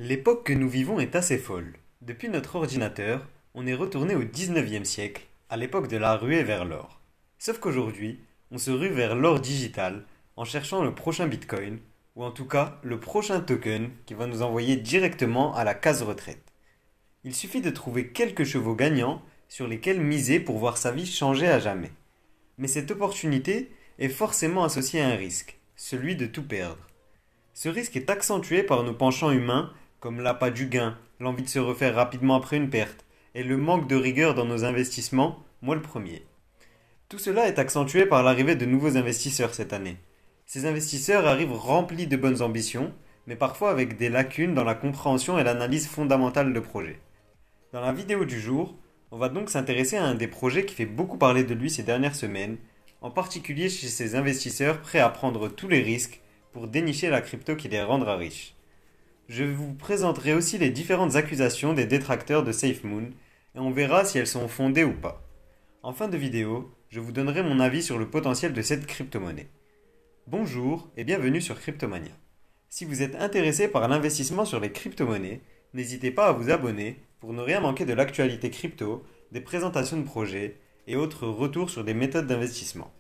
L'époque que nous vivons est assez folle. Depuis notre ordinateur, on est retourné au 19e siècle, à l'époque de la ruée vers l'or. Sauf qu'aujourd'hui, on se rue vers l'or digital en cherchant le prochain Bitcoin, ou en tout cas le prochain token qui va nous envoyer directement à la case retraite. Il suffit de trouver quelques chevaux gagnants sur lesquels miser pour voir sa vie changer à jamais. Mais cette opportunité est forcément associée à un risque, celui de tout perdre. Ce risque est accentué par nos penchants humains comme l'appât du gain, l'envie de se refaire rapidement après une perte, et le manque de rigueur dans nos investissements, moi le premier. Tout cela est accentué par l'arrivée de nouveaux investisseurs cette année. Ces investisseurs arrivent remplis de bonnes ambitions, mais parfois avec des lacunes dans la compréhension et l'analyse fondamentale de projets. Dans la vidéo du jour, on va donc s'intéresser à un des projets qui fait beaucoup parler de lui ces dernières semaines, en particulier chez ces investisseurs prêts à prendre tous les risques pour dénicher la crypto qui les rendra riches. Je vous présenterai aussi les différentes accusations des détracteurs de SafeMoon et on verra si elles sont fondées ou pas. En fin de vidéo, je vous donnerai mon avis sur le potentiel de cette crypto-monnaie. Bonjour et bienvenue sur Cryptomania. Si vous êtes intéressé par l'investissement sur les crypto-monnaies, n'hésitez pas à vous abonner pour ne rien manquer de l'actualité crypto, des présentations de projets et autres retours sur des méthodes d'investissement.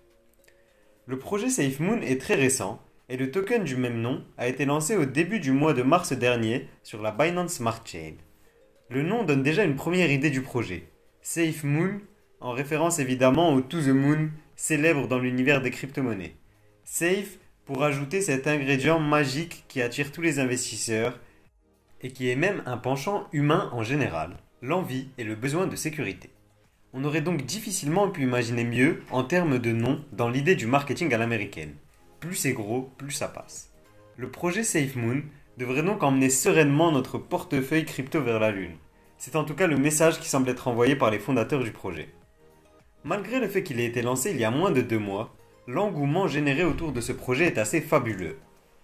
Le projet SafeMoon est très récent et le token du même nom a été lancé au début du mois de mars dernier sur la Binance Smart Chain. Le nom donne déjà une première idée du projet. SafeMoon, en référence évidemment au To The Moon, célèbre dans l'univers des crypto-monnaies. Safe pour ajouter cet ingrédient magique qui attire tous les investisseurs et qui est même un penchant humain en général, l'envie et le besoin de sécurité. On aurait donc difficilement pu imaginer mieux en termes de nom dans l'idée du marketing à l'américaine. Plus c'est gros, plus ça passe. Le projet SafeMoon devrait donc emmener sereinement notre portefeuille crypto vers la lune. C'est en tout cas le message qui semble être envoyé par les fondateurs du projet. Malgré le fait qu'il ait été lancé il y a moins de 2 mois, l'engouement généré autour de ce projet est assez fabuleux.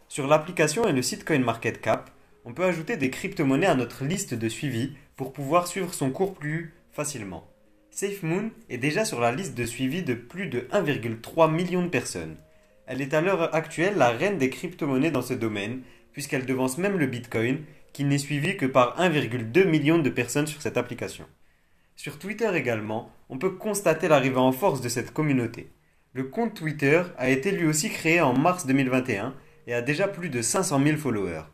Sur l'application et le site CoinMarketCap, on peut ajouter des crypto-monnaies à notre liste de suivi pour pouvoir suivre son cours plus facilement. SafeMoon est déjà sur la liste de suivi de plus de 1,3 million de personnes. Elle est à l'heure actuelle la reine des crypto-monnaies dans ce domaine, puisqu'elle devance même le Bitcoin, qui n'est suivi que par 1,2 million de personnes sur cette application. Sur Twitter également, on peut constater l'arrivée en force de cette communauté. Le compte Twitter a été lui aussi créé en mars 2021 et a déjà plus de 500 000 followers.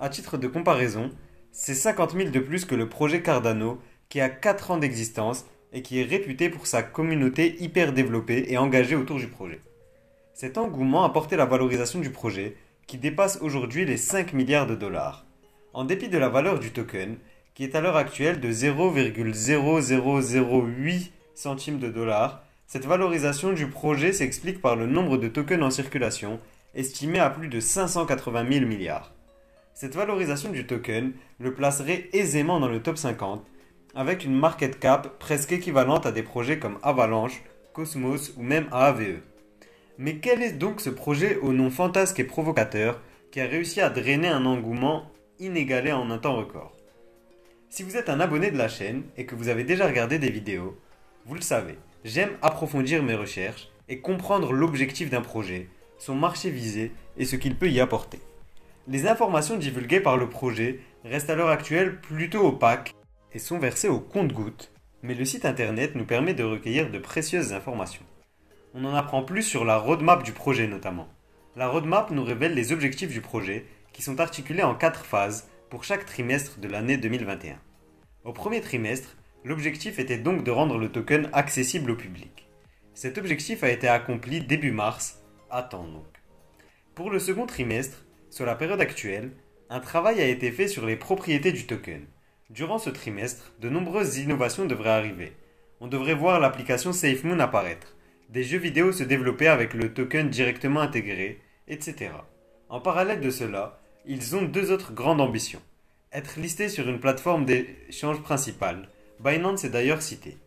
À titre de comparaison, c'est 50 000 de plus que le projet Cardano, qui a 4 ans d'existence et qui est réputé pour sa communauté hyper développée et engagée autour du projet. Cet engouement a porté la valorisation du projet, qui dépasse aujourd'hui les 5 milliards de dollars. En dépit de la valeur du token, qui est à l'heure actuelle de 0,0008 centimes de dollars, cette valorisation du projet s'explique par le nombre de tokens en circulation, estimé à plus de 580 000 milliards. Cette valorisation du token le placerait aisément dans le top 50, avec une market cap presque équivalente à des projets comme Avalanche, Cosmos ou même AAVE. Mais quel est donc ce projet au nom fantasque et provocateur qui a réussi à drainer un engouement inégalé en un temps record? Si vous êtes un abonné de la chaîne et que vous avez déjà regardé des vidéos, vous le savez, j'aime approfondir mes recherches et comprendre l'objectif d'un projet, son marché visé et ce qu'il peut y apporter. Les informations divulguées par le projet restent à l'heure actuelle plutôt opaques et sont versées au compte-gouttes, mais le site internet nous permet de recueillir de précieuses informations. On en apprend plus sur la roadmap du projet notamment. La roadmap nous révèle les objectifs du projet qui sont articulés en 4 phases pour chaque trimestre de l'année 2021. Au premier trimestre, l'objectif était donc de rendre le token accessible au public. Cet objectif a été accompli début mars, à temps donc. Pour le second trimestre, sur la période actuelle, un travail a été fait sur les propriétés du token. Durant ce trimestre, de nombreuses innovations devraient arriver. On devrait voir l'application SafeMoon apparaître, des jeux vidéo se développer avec le token directement intégré, etc. En parallèle de cela, ils ont 2 autres grandes ambitions. Être listé sur une plateforme d'échange principale, Binance est d'ailleurs cité.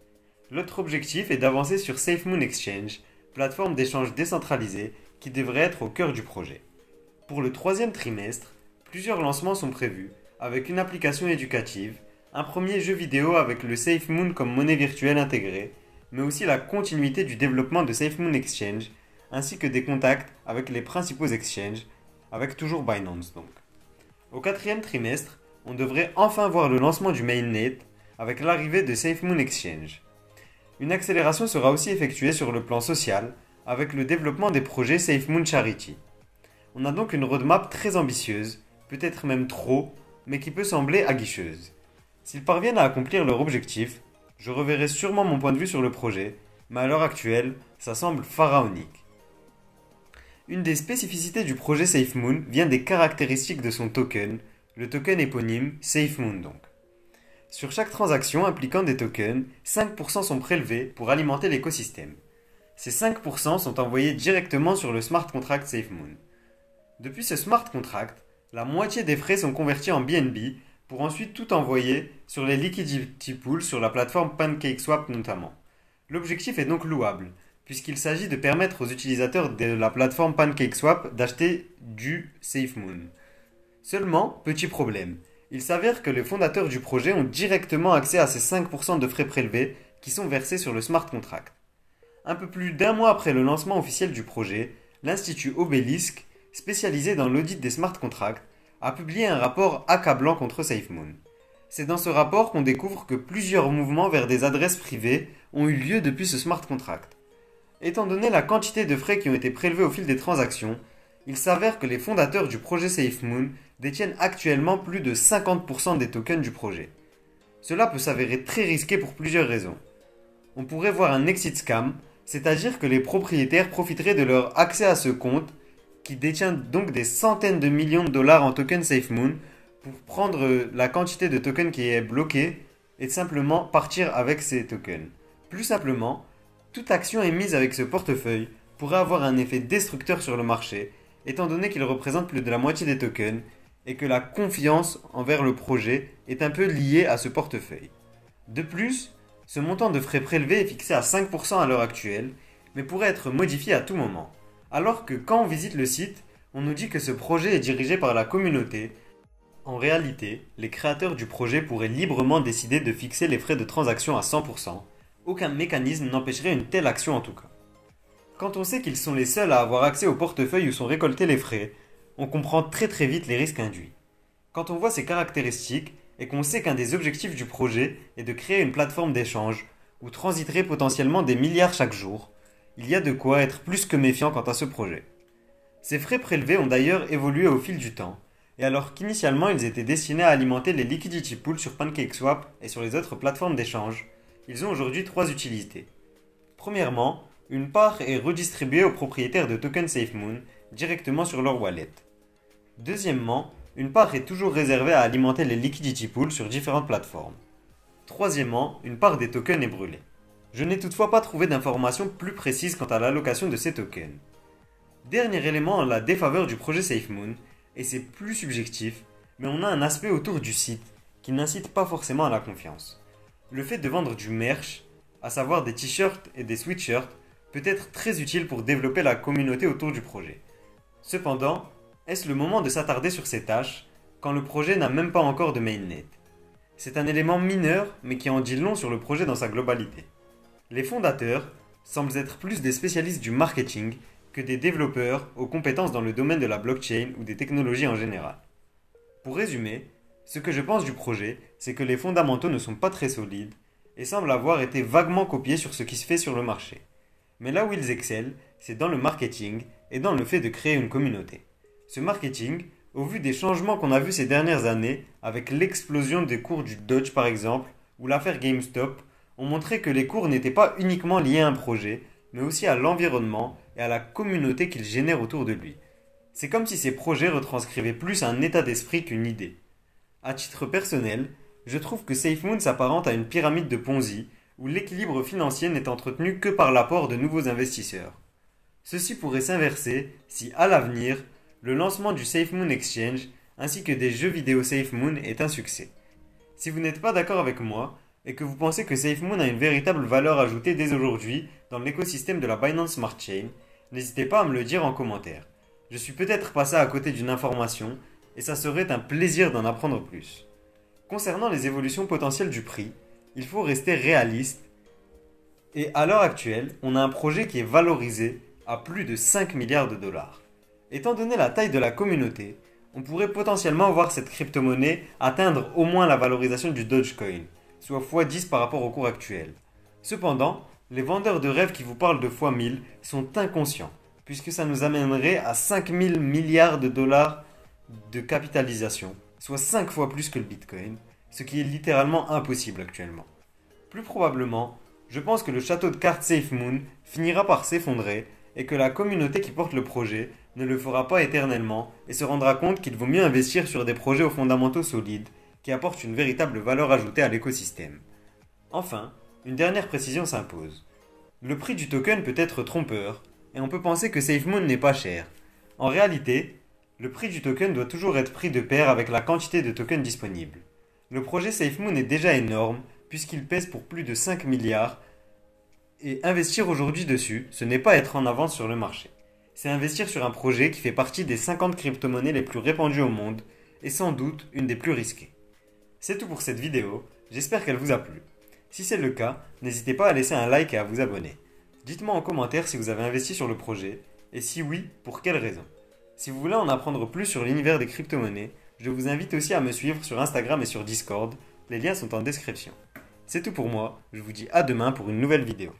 L'autre objectif est d'avancer sur SafeMoon Exchange, plateforme d'échange décentralisée qui devrait être au cœur du projet. Pour le troisième trimestre, plusieurs lancements sont prévus, avec une application éducative, un premier jeu vidéo avec le SafeMoon comme monnaie virtuelle intégrée, mais aussi la continuité du développement de SafeMoon Exchange, ainsi que des contacts avec les principaux exchanges, avec toujours Binance donc. Au quatrième trimestre, on devrait enfin voir le lancement du mainnet avec l'arrivée de SafeMoon Exchange. Une accélération sera aussi effectuée sur le plan social avec le développement des projets SafeMoon Charity. On a donc une roadmap très ambitieuse, peut-être même trop, mais qui peut sembler aguicheuse. S'ils parviennent à accomplir leur objectif, je reverrai sûrement mon point de vue sur le projet, mais à l'heure actuelle, ça semble pharaonique. Une des spécificités du projet SafeMoon vient des caractéristiques de son token, le token éponyme SafeMoon donc. Sur chaque transaction impliquant des tokens, 5% sont prélevés pour alimenter l'écosystème. Ces 5% sont envoyés directement sur le smart contract SafeMoon. Depuis ce smart contract, la moitié des frais sont convertis en BNB pour ensuite tout envoyer sur les liquidity pools sur la plateforme PancakeSwap notamment. L'objectif est donc louable, puisqu'il s'agit de permettre aux utilisateurs de la plateforme PancakeSwap d'acheter du SafeMoon. Seulement, petit problème, il s'avère que les fondateurs du projet ont directement accès à ces 5% de frais prélevés qui sont versés sur le smart contract. Un peu plus d'un mois après le lancement officiel du projet, l'Institut Obélisque, spécialisé dans l'audit des smart contracts, a publié un rapport accablant contre SafeMoon. C'est dans ce rapport qu'on découvre que plusieurs mouvements vers des adresses privées ont eu lieu depuis ce smart contract. Étant donné la quantité de frais qui ont été prélevés au fil des transactions, il s'avère que les fondateurs du projet SafeMoon détiennent actuellement plus de 50% des tokens du projet. Cela peut s'avérer très risqué pour plusieurs raisons. On pourrait voir un exit scam, c'est-à-dire que les propriétaires profiteraient de leur accès à ce compte, qui détient donc des centaines de millions de dollars en tokens SafeMoon, pour prendre la quantité de tokens qui est bloquée et simplement partir avec ces tokens. Plus simplement, toute action émise avec ce portefeuille pourrait avoir un effet destructeur sur le marché, étant donné qu'il représente plus de la moitié des tokens et que la confiance envers le projet est un peu liée à ce portefeuille. De plus, ce montant de frais prélevés est fixé à 5% à l'heure actuelle, mais pourrait être modifié à tout moment. Alors que quand on visite le site, on nous dit que ce projet est dirigé par la communauté. En réalité, les créateurs du projet pourraient librement décider de fixer les frais de transaction à 100%. Aucun mécanisme n'empêcherait une telle action en tout cas. Quand on sait qu'ils sont les seuls à avoir accès au portefeuille où sont récoltés les frais, on comprend très vite les risques induits. Quand on voit ces caractéristiques et qu'on sait qu'un des objectifs du projet est de créer une plateforme d'échange où transiteraient potentiellement des milliards chaque jour, il y a de quoi être plus que méfiant quant à ce projet. Ces frais prélevés ont d'ailleurs évolué au fil du temps, et alors qu'initialement ils étaient destinés à alimenter les liquidity pools sur PancakeSwap et sur les autres plateformes d'échange, ils ont aujourd'hui trois utilités. Premièrement, une part est redistribuée aux propriétaires de tokens SafeMoon directement sur leur wallet. Deuxièmement, une part est toujours réservée à alimenter les liquidity pools sur différentes plateformes. Troisièmement, une part des tokens est brûlée. Je n'ai toutefois pas trouvé d'informations plus précises quant à l'allocation de ces tokens. Dernier élément en la défaveur du projet SafeMoon, et c'est plus subjectif, mais on a un aspect autour du site qui n'incite pas forcément à la confiance. Le fait de vendre du merch, à savoir des t-shirts et des sweatshirts, peut être très utile pour développer la communauté autour du projet. Cependant, est-ce le moment de s'attarder sur ces tâches quand le projet n'a même pas encore de mainnet? C'est un élément mineur mais qui en dit long sur le projet dans sa globalité. Les fondateurs semblent être plus des spécialistes du marketing que des développeurs aux compétences dans le domaine de la blockchain ou des technologies en général. Pour résumer, ce que je pense du projet, c'est que les fondamentaux ne sont pas très solides et semblent avoir été vaguement copiés sur ce qui se fait sur le marché. Mais là où ils excellent, c'est dans le marketing et dans le fait de créer une communauté. Ce marketing, au vu des changements qu'on a vus ces dernières années, avec l'explosion des cours du Doge par exemple, ou l'affaire GameStop, ont montré que les cours n'étaient pas uniquement liés à un projet, mais aussi à l'environnement et à la communauté qu'il génère autour de lui. C'est comme si ces projets retranscrivaient plus un état d'esprit qu'une idée. À titre personnel, je trouve que SafeMoon s'apparente à une pyramide de Ponzi, où l'équilibre financier n'est entretenu que par l'apport de nouveaux investisseurs. Ceci pourrait s'inverser si, à l'avenir, le lancement du SafeMoon Exchange ainsi que des jeux vidéo SafeMoon est un succès. Si vous n'êtes pas d'accord avec moi, et que vous pensez que SafeMoon a une véritable valeur ajoutée dès aujourd'hui dans l'écosystème de la Binance Smart Chain, n'hésitez pas à me le dire en commentaire. Je suis peut-être passé à côté d'une information, et ça serait un plaisir d'en apprendre plus. Concernant les évolutions potentielles du prix, il faut rester réaliste, et à l'heure actuelle, on a un projet qui est valorisé à plus de 5 milliards de dollars. Étant donné la taille de la communauté, on pourrait potentiellement voir cette crypto-monnaie atteindre au moins la valorisation du Dogecoin, soit x10 par rapport au cours actuel. Cependant, les vendeurs de rêves qui vous parlent de x1000 sont inconscients, puisque ça nous amènerait à 5000 milliards de dollars de capitalisation, soit 5 fois plus que le Bitcoin, ce qui est littéralement impossible actuellement. Plus probablement, je pense que le château de cartes SafeMoon finira par s'effondrer et que la communauté qui porte le projet ne le fera pas éternellement et se rendra compte qu'il vaut mieux investir sur des projets aux fondamentaux solides qui apportent une véritable valeur ajoutée à l'écosystème. Enfin, une dernière précision s'impose. Le prix du token peut être trompeur et on peut penser que SafeMoon n'est pas cher. En réalité, le prix du token doit toujours être pris de pair avec la quantité de tokens disponibles. Le projet SafeMoon est déjà énorme puisqu'il pèse pour plus de 5 milliards et investir aujourd'hui dessus, ce n'est pas être en avance sur le marché. C'est investir sur un projet qui fait partie des 50 crypto-monnaies les plus répandues au monde et sans doute une des plus risquées. C'est tout pour cette vidéo, j'espère qu'elle vous a plu. Si c'est le cas, n'hésitez pas à laisser un like et à vous abonner. Dites-moi en commentaire si vous avez investi sur le projet et si oui, pour quelles raisons. Si vous voulez en apprendre plus sur l'univers des crypto-monnaies, je vous invite aussi à me suivre sur Instagram et sur Discord, les liens sont en description. C'est tout pour moi, je vous dis à demain pour une nouvelle vidéo.